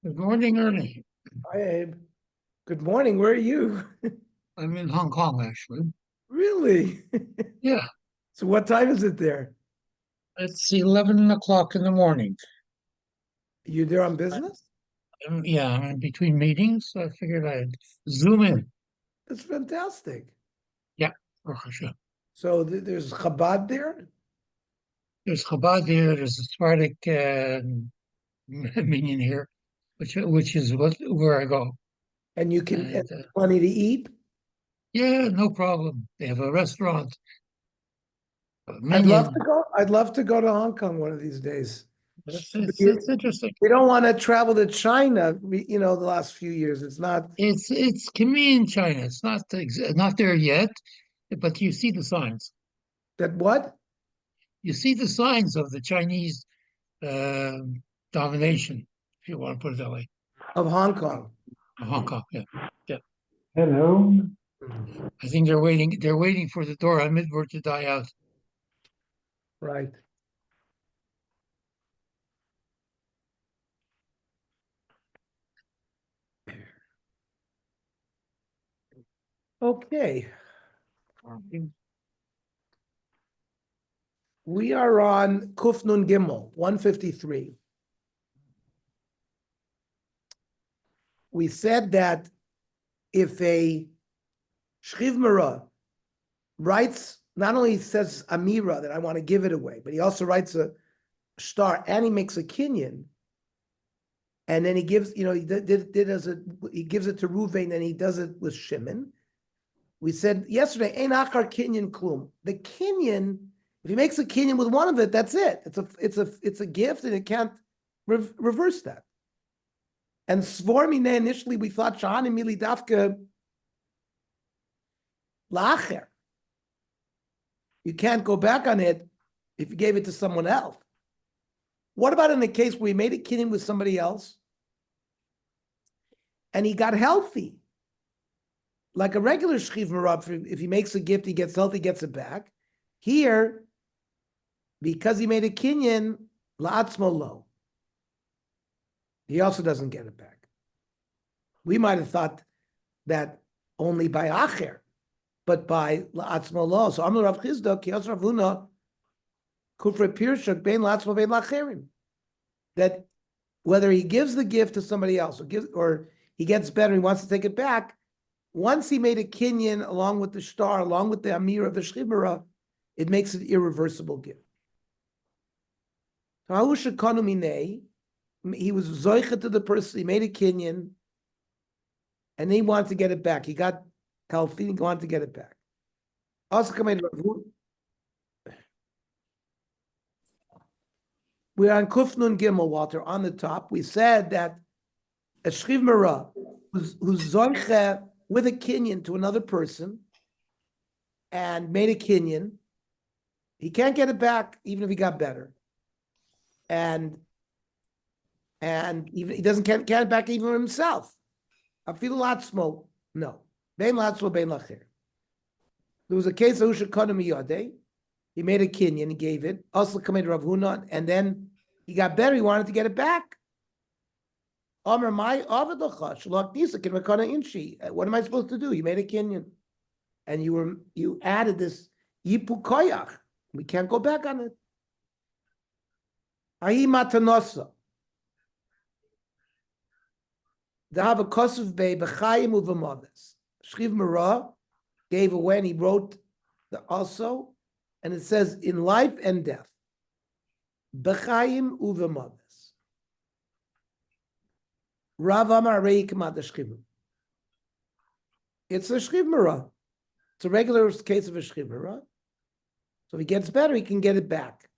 Good morning, Ernie. Hi, Abe. Good morning. Where are you? I'm in Hong Kong, actually. Really? Yeah, So what time is it there? it's 11 o'clock in the morning. You there on business? Yeah, I'm in between meetings, so I figured I'd zoom in. That's fantastic. Yeah, for sure. So there's Chabad there? There's Chabad here, there's a Sephardic minion here, which is where I go. And you can and And plenty to eat? yeah, no problem. They have a restaurant, a I'd love to minion. go. I'd love to go to Hong Kong one of these days. It's interesting. We don't want to travel to China, the last few years. It's not It's convenient China. It's not there yet, but you see the signs. that what? You see the signs of the Chinese uh, domination, if you want to put it that way, Of Hong Kong. of Hong Kong. Yeah, yeah. Hello. Mhm. I think they're waiting. They're waiting for the Dora Midword to die out. Right. Okay. We are on Kuf Nun Gimel, 153. We said that if a Shriv writes, not only says Amira that I want to give it away, but he also writes a star and he makes a kinyan. And then he gives, he gives it to Ruvain and he does it with Shimon. We said yesterday, Ein Achar Kinyan Klum. The kinyan, if he makes a kinyan with one of it, that's it. It's a gift and it can't reverse that. And Svormine, initially we thought Shahanim Mili Dafka Lacher. You can't go back on it if you gave it to someone else. What about in the case where he made a kinyan with somebody else and he got healthy? Like a regular shchiv marab, if he makes a gift, he gets healthy, gets it back. Here, because he made a kinyan, la'atzmo lo, he also doesn't get it back. We might have thought that only by acher, but by la'atzmo lo. So Amar Rav Chizda, Kiyos Rav Huna, Kufre Pirshak, Bein la'atzmo bein la'cherim. That whether he gives the gift to somebody else or he gets better, he wants to take it back, once he made a kinyan along with the star, along with the amir of the shchibara, it makes it irreversible gift. He was zoicha to the person, he made a kinyan, and he wanted to get it back. He got healthy, he wanted to get it back. Also, we're on Kufnun Gimel, Walter, on the top. We said that a shchiv mara who's zoicha with a kinyan to another person and made a kinyan, he can't get it back even if he got better. And even he doesn't get it back even himself. I feel a lot smoke. No. Bein latzmo bein lacher. There was a case of Ushakana Miyadeh. He made a kinyan, he gave it. Also committed Rav Huna, and then he got better, he wanted to get it back. Amar my avadacha shalak nisa kin makana inshi. What am I supposed to do? You made a kinyan, and you added this yipu koyach. We can't go back on it. Ahi matanosa. They have a kosuf bei b'chayim uv'mavis. Shchiv Mara gave away, and he wrote also, and it says in life and death. B'chayim uv'mavis. Rav Amar Rei Kamat Shchiv. It's a Shchiv Mara. It's a regular case of a Shchiv Mara. So if he gets better, he can get it back.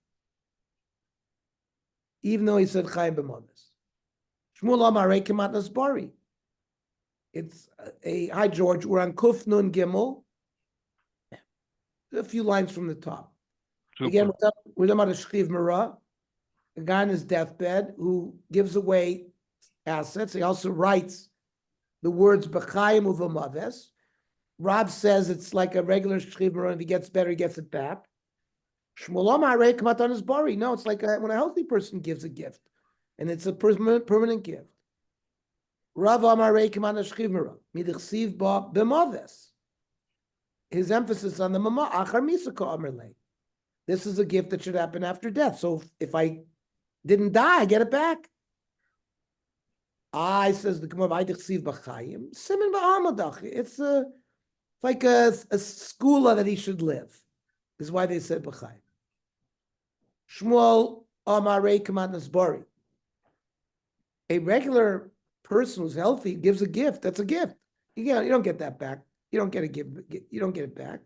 Even though he said Chayim b'mavis. Shmuel Amar Rei Kamat Nasbari. It's hi George, we're on Kuf Nun Gimel. A few lines from the top. Super. Again, we're talking about a Shchiv Mara, a guy on his deathbed who gives away assets. He also writes the words B'chayim uv'maves. Rob says it's like a regular Shchiv Mara. If he gets better, he gets it back. Shmuel Amar Rei Kamat Nasbari. No, it's like when a healthy person gives a gift, and it's a permanent gift. Rav Amar Reikim an Ashchivmera, Midichsiv Ba B'Maves. His emphasis on the Mama, Achar Misaka Amar Lei. This is a gift that should happen after death. So if I didn't die, I get it back. I says the Gemara, Vaydichsiv B'Chayim, Simin Ba'amadach. It's like a skula that he should live. This is why they said B'Chayim. Shmuel Amar Reikim an Nasbari. A regular person who's healthy gives a gift. That's a gift. You don't get that back. You don't get a gift. You don't get it back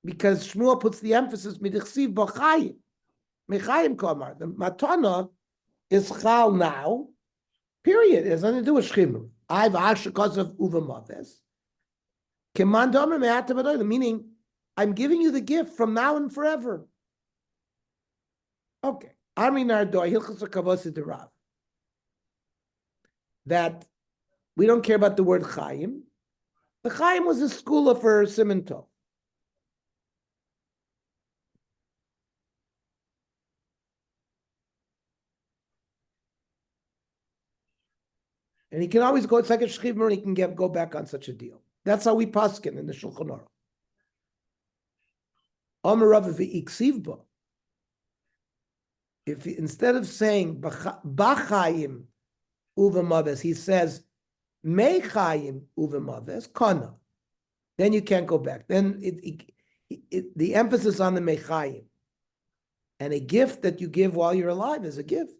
because Shmuel puts the emphasis midichsiv b'chayim, mechayim kamar. The matana is chal now. Period. It has nothing to do with shchimur. I've asked because of uvamaves. Keman domer me'atav adoyim, meaning I'm giving you the gift from now and forever. Okay. Armi nardoy hilchos hakavos derav. That we don't care about the word chayim. The chayim was a skula for Siman Tov. And he can always go, it's like a shchivmer, and he can go back on such a deal. That's how we paskin in the Shulchan Aruch. Amar Rav v'iksivba. If instead of saying b'chayim uvamaves, he says mechayim uvamaves kana, then you can't go back. Then the emphasis on the mechayim, and a gift that you give while you're alive is a gift.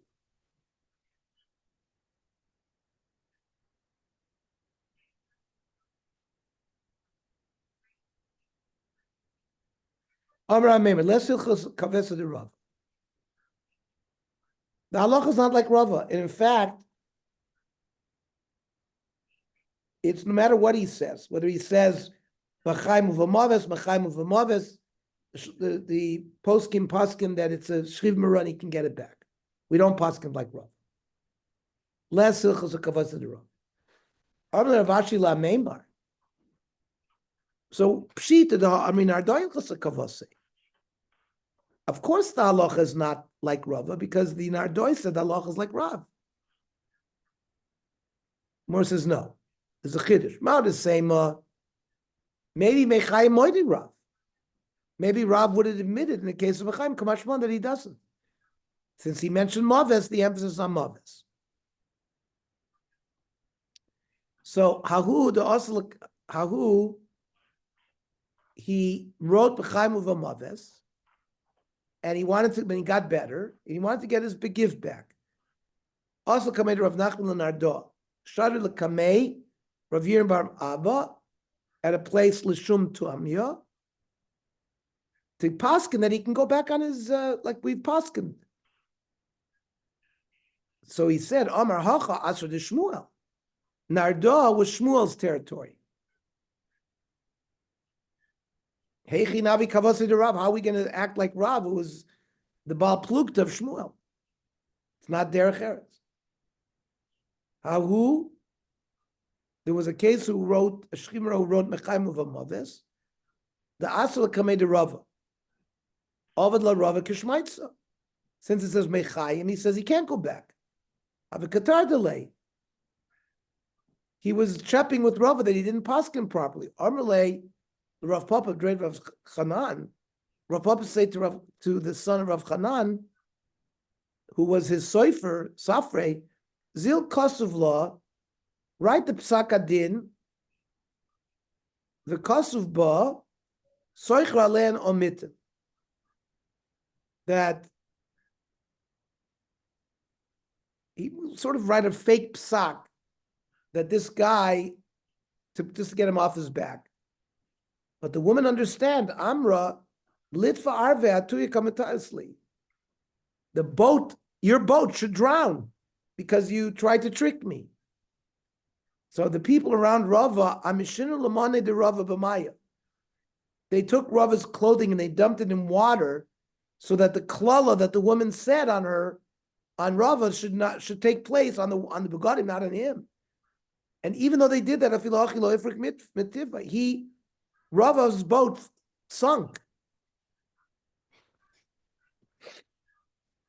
Amar Ameimer, let's kavesa the Rav. The halacha is not like Rava. And in fact, it's no matter what he says, whether he says Machaim uvamaves, Machaim uvamaves, the poskim that it's a shriv maran, he can get it back. We don't poskim like Rava. Less hilchos hakavasa de Rava. Amar Rav Ashi la meimar. So pshita ardoy hilchos hakavasa. Of course, the halacha is not like Rava because the Nardoy said the halacha is like Rav. Mor says no. There's a chiddush. Maud is saying maybe Mechayim moidi Rav. Maybe Rav would have admitted in the case of Mechayim Kamashman that he doesn't. Since he mentioned Maves, the emphasis on Maves. So Hahu he wrote Mechayim Uva Maves. And he wanted to, when he got better, he wanted to get his big gift back. Also, Kamei Rav Nachman Lenardo, Shadu Lekamei, Rav Yirim Bar Abba, at a place Lishum Tuamya, to paskin that he can go back on his, like we've paskin. So he said, Amar Hacha Asr de Shmuel. Nardo was Shmuel's territory. Heichi Navi Kavasi de Rav. How are we going to act like Rav, who was the Baal Plukta of Shmuel? It's not Derech Eretz. How there was a case who wrote, a Shchimra who wrote Mechaim of Amaves, the Asal Kamei de Rava. Ovad la Rava Kishmaitza. Since it says Mechaim, he says he can't go back. Have a Qatar delay. He was chapping with Rava that he didn't paskin properly. Armalei, Rav Papa dread Rav Chanan. Rav Papa said to the son of Rav Chanan, who was his soifer, Safrei, Zil Kosuv law, write the Psak Adin, the Kosuv Ba, Soicher Alein Omit. That he sort of write a fake Psak that this guy, just to get him off his back. But the woman understand, Amra, Litva Arve Atuya Kamatasli. The boat, your boat should drown because you tried to trick me. So the people around Rava, Amishinu Lamane de Rava B'maya. They took Rava's clothing and they dumped it in water so that the klala that the woman said on Rava should take place on the Begadim, not on him. And even though they did that, Rava's boat sunk.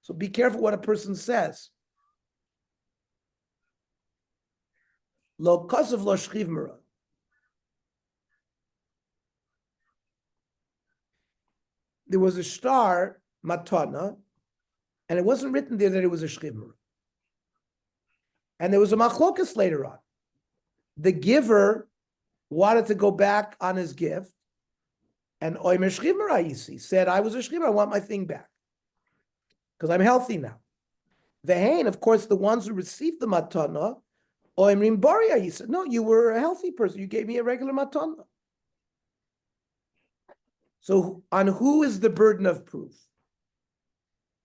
So be careful what a person says. Lo kosov lo shchiv mara. There was a star matana, and it wasn't written there that it was a shchiv mara. And there was a machlokas later on. The giver wanted to go back on his gift, and Oymer shchiv mara yisi said, "I was a shchiv mara, I want my thing back because I'm healthy now." The hain, of course, the ones who received the matana, Oymerim baria, he said, "No, you were a healthy person. You gave me a regular matana." So on who is the burden of proof?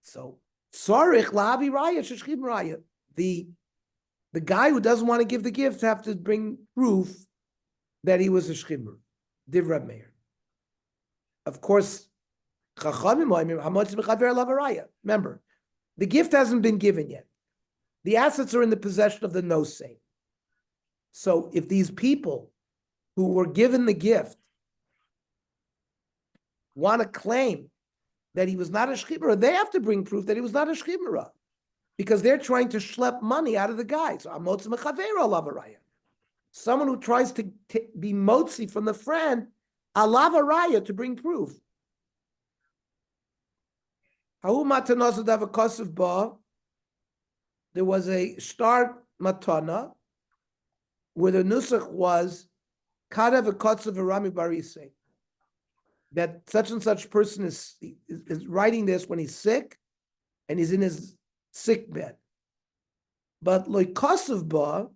So Sarich Lavi Raya Shishchim Raya. The guy who doesn't want to give the gift have to bring proof that he was a shchimur. Div Rab Meir. Of course, remember, the gift hasn't been given yet. The assets are in the possession of the no-say. So if these people who were given the gift want to claim that he was not a shchimera, they have to bring proof that he was not a shchimera, because they're trying to schlep money out of the guy. So amotz mechavera lavaraya. Someone who tries to be motzi from the friend, alavaraya, to bring proof. There was a star matana where the nusach was kadev v'kotzav v'rami barisei, that such and such person is writing this when he's sick and he's in his sick bed. But loikasav ba,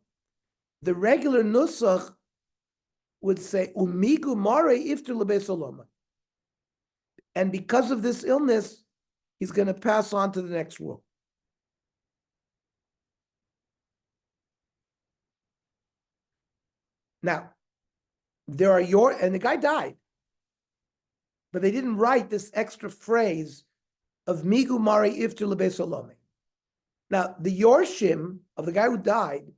the regular nusach would say umigu mare ifter lebesoloma, and because of this illness, he's going to pass on to the next world. Now, and the guy died, but they didn't write this extra phrase of migu mari iftu lebesolome. Now, the yorshim of the guy who died,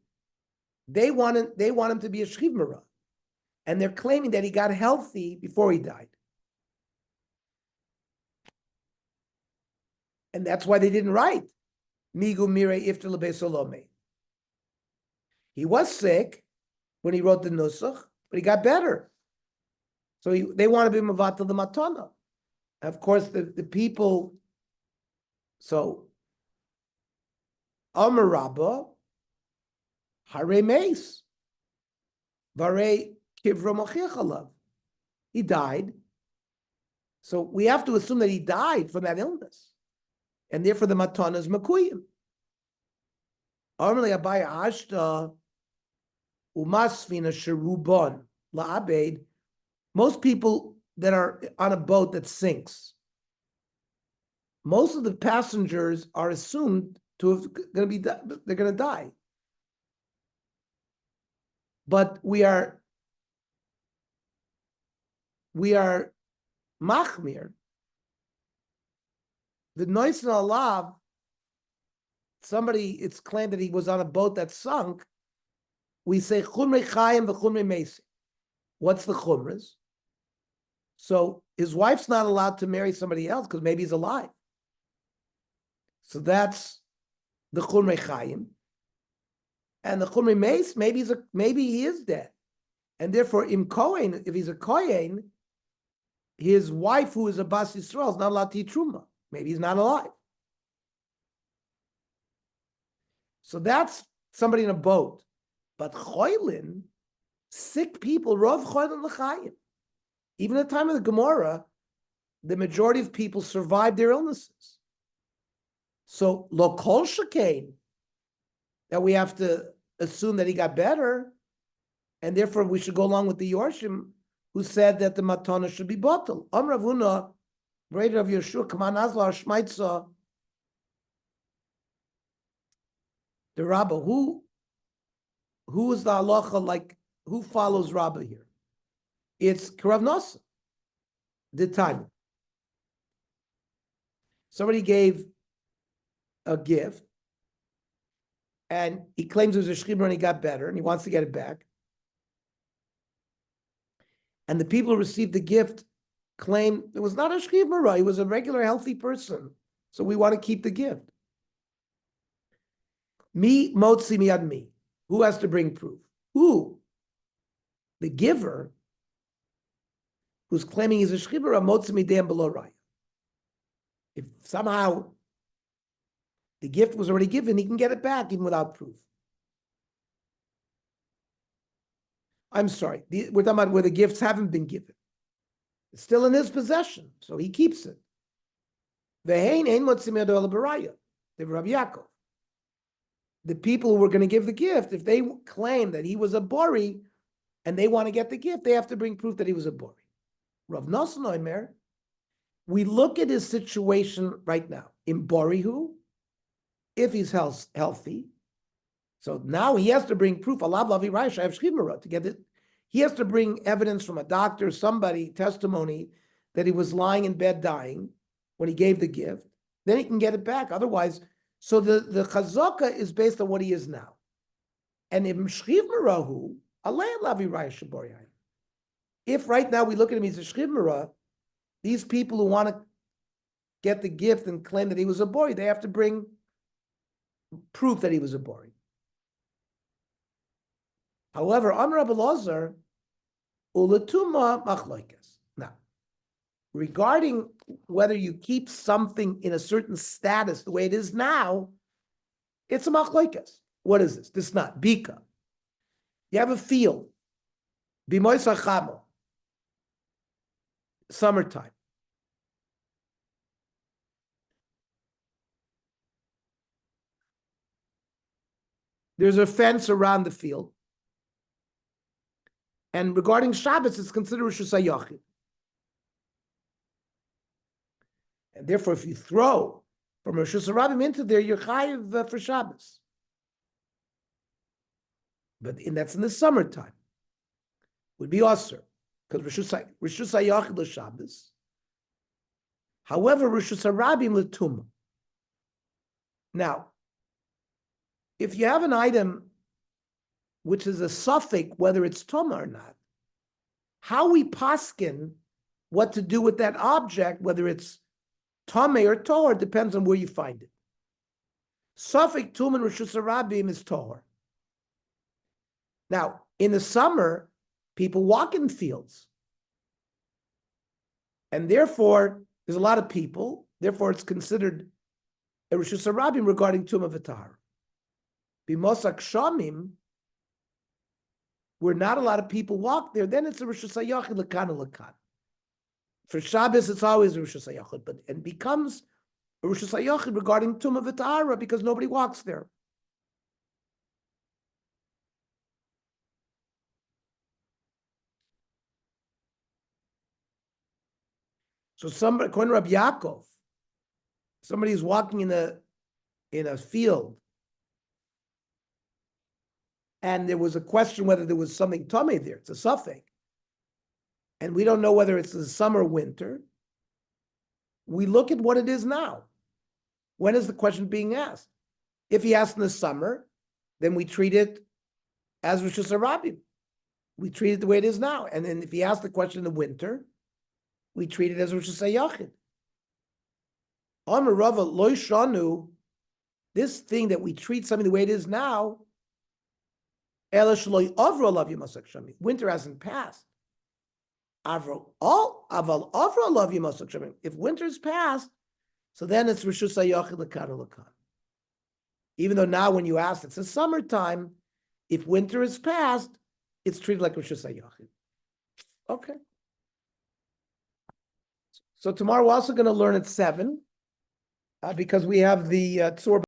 they want him to be a shchivmara, and they're claiming that he got healthy before he died. And that's why they didn't write migu mire iftu lebesolome. He was sick when he wrote the nusach, but he got better. So they want to be mavatal the matana. Of course, the people, so Amar Rabba, Hare Meis, Vare Kivra Mochiachalav. He died. So we have to assume that he died from that illness. And therefore the matana is makuyim. Amar Abaya Ashta, Umasvina Sherubon La'abed. Most people that are on a boat that sinks, most of the passengers are assumed they're going to die. But we are machmir. The nois alav, it's claimed that he was on a boat that sunk. We say chumrei chayim v'chumrei meisi. What's the chumras? So his wife's not allowed to marry somebody else because maybe he's alive. So that's the chumrei chayim, and the chumrei meis, maybe he is dead, and therefore im kohen, if he's a kohen, his wife who is a bas Yisrael is not allowed to eat truma. Maybe he's not alive. So that's somebody in a boat. But choylin, sick people, rov choylin l'chayim. Even at the time of the Gemara, the majority of people survived their illnesses. So lo kol shekain, that we have to assume that he got better, and therefore we should go along with the Yorshim who said that the matana should be bottled. Amar Ravuna, brother of Yeshua, Kaman Azla Shmaitza, the Rabbah, who is the halacha, like, who follows Rabbah here? It's Karav Nasa, the time. Somebody gave a gift, and he claims it was a shchibra and he got better, and he wants to get it back. And the people who received the gift claim it was not a shchibra, he was a regular healthy person, so we want to keep the gift. Mi motzi miyad mi. Who has to bring proof? who? The giver, who's claiming he's a shchibara, motzim midem below raya. If somehow the gift was already given, he can get it back even without proof. I'm sorry, we're talking about where the gifts haven't been given. It's still in his possession, so he keeps it. Ve'hein ein motzim yado baraya. The Rabbi Yaakov. The people who were going to give the gift, if they claim that he was a bori and they want to get the gift, they have to bring proof that he was a bori. Rav Nosson Omer, we look at his situation right now. In borihu, if he's healthy, so now he has to bring proof. To get it, he has to bring evidence from a doctor, somebody, testimony that he was lying in bed dying when he gave the gift. Then he can get it back. Otherwise, so the chazaka is based on what he is now. And if right now we look at him, he's a shchiv mara, these people who want to get the gift and claim that he was a boy, they have to bring proof that he was a boy. However, Amar Rabbi Elazar, ulatuma machloikes. Now, regarding whether you keep something in a certain status the way it is now, it's a machloikes. What is this? This is not bika. You have a field, bimoy sachamo, summertime. There's a fence around the field. And regarding Shabbos, it's considered Rosh Hashanah. And therefore, if you throw from Rosh Hashanah into there, you're chayiv for Shabbos. But that's in the summertime. Would be Osir, because Rosh Hashanah Shabbos. However, Rosh Hashanah l'tumah. Now, if you have an item which is a suffix, whether it's tumah or not, how we paskin what to do with that object, whether it's tameh or tohar, depends on where you find it. Suffix tumah Rosh Hashanah is tohar. Now, in the summer, people walk in fields. And therefore, there's a lot of people. Therefore, it's considered a Rosh Hashanah regarding tumah v'tahara. B'mosak shamim, where not a lot of people walk there, then it's a Rosh Hashanah l'kan l'kan. For Shabbos, it's always a Rosh Hashanah, but it becomes a Rosh Hashanah regarding tumah v'tahara because nobody walks there. So somebody, according to Rabbi Yaakov, somebody is walking in a field, and there was a question whether there was something tameh there. It's a suffix, and we don't know whether it's the summer or winter. We look at what it is now. When is the question being asked? If he asked in the summer, then we treat it as Rosh Hashanah. We treat it the way it is now. And then if he asked the question in the winter, we treat it as Rosh Hashanah. Amar Rava lo shanu, this thing that we treat something the way it is now, winter hasn't passed. If winter's passed, so then it's Rosh Hashanah l'kan. Even though now when you ask, it's a summertime, if winter is passed, it's treated like Rosh Hashanah. Okay. So tomorrow we're also going to learn at 7, because we have the Tzur